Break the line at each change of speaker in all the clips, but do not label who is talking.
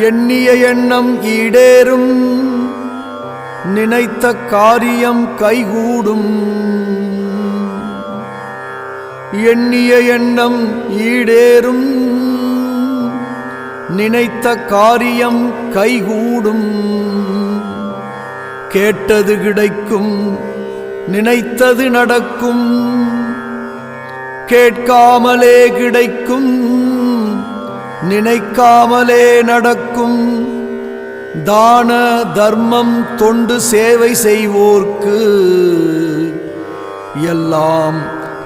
எண்ணிய எண்ணம் ஈடேறும், நினைத்த காரியம் கைகூடும். எண்ணிய எண்ணம் ஈடேறும், நினைத்த காரியம் கைகூடும். கேட்டது கிடைக்கும், நினைத்தது நடக்கும். கேட்காமலே கிடைக்கும், நினைக்காமலே நடக்கும். தான தர்மம் தொண்டு சேவை செய்வோர்க்கு எல்லாம்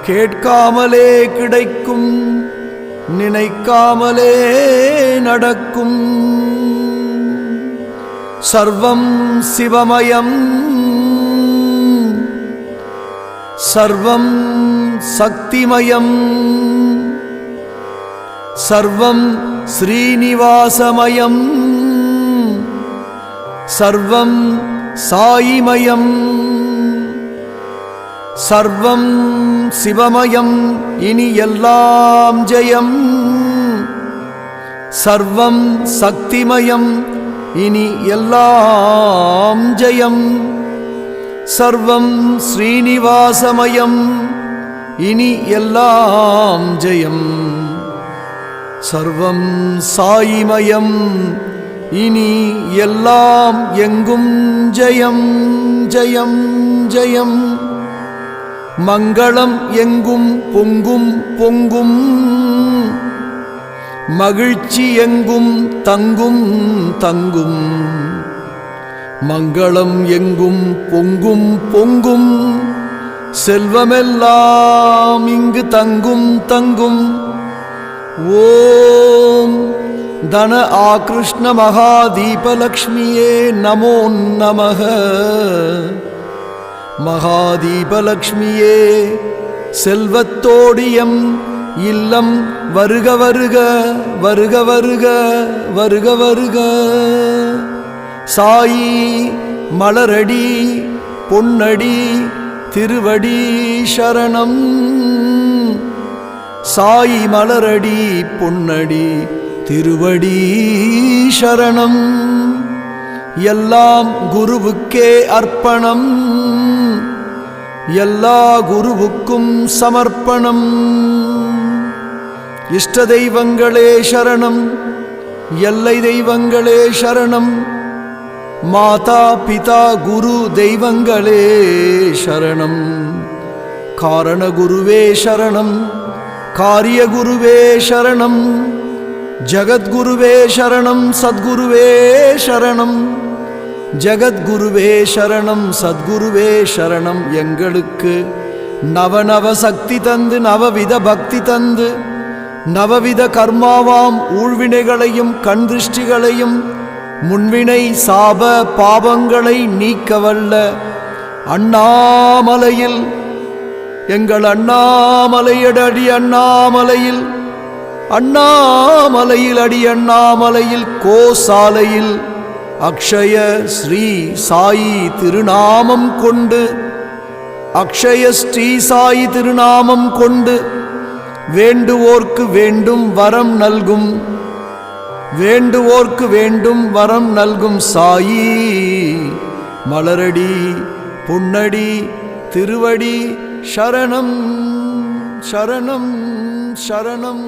கேட்காமலே கிடைக்கும், நினைக்காமலே நடக்கும். சர்வம் சிவமயம், சர்வம் சக்திமயம், சர்வம் ஸ்ரீனிவாசமயம், சர்வம் சாயிமயம். சர்வம் சிவமயம், இனி எல்லாம் ஜெயம். சர்வம் சக்திமயம், இனி எல்லாம் ஜெயம். சர்வம் ஸ்ரீனிவாசமயம், இனி எல்லாம் ஜெயம். சர்வம் சாயிமயம், இனி எல்லாம் எங்கும் ஜெயம் ஜெயம் ஜெயம். மங்களம் எங்கும் பொங்கும் பொங்கும், மகிழ்ச்சி எங்கும் தங்கும் தங்கும். மங்களம் எங்கும் பொங்கும் பொங்கும், செல்வமெல்லாம் இங்கு தங்கும் தங்கும். ஓம் தன ஆகிருஷ்ண மகாதீபலக்ஷ்மியே நமோ நமக. மகாதீபலக்ஷ்மியே செல்வத்தோடியம் இல்லம் வருக வருக வருக வருக வருக வருக. சாயி மலரடி பொன்னடி திருவடி சரணம். சாயி மலரடி பொன்னடி திருவடி சரணம். எல்லாம் குருவுக்கே அர்ப்பணம், எல்லா குருவுக்கும் சமர்ப்பணம். இஷ்ட தெய்வங்களே சரணம், எல்லை தெய்வங்களே சரணம். மாதா பிதா குரு தெய்வங்களே சரணம். காரண குருவே சரணம், காரிய குருவே சரணம். ஜகத்குருவே சரணம், சத்குருவே சரணம். ஜகத்குருவே சரணம், சத்குருவே சரணம். எங்களுக்கு நவநவ சக்தி தந்து, நவவித பக்தி தந்து, நவவித கர்மாவாம் ஊழ்வினைகளையும் கண் திருஷ்டிகளையும் முன்வினை சாப பாவங்களை நீக்கவல்ல அண்ணாமலையில், எங்கள் அண்ணாமலையடி அண்ணாமலையில், அண்ணாமலையில் அடி அண்ணாமலையில் கோசாலையில் அக்ஷய ஸ்ரீ சாயி திருநாமம் கொண்டு, அக்ஷய ஸ்ரீ சாயி திருநாமம் கொண்டு வேண்டுவோர்க்கு வேண்டும் வரம் நல்கும், வேண்டுவோர்க்கு வேண்டும் வரம் நல்கும். சாயி மலரடி பொன்னடி திருவடி சரணம் சரணம் சரணம்.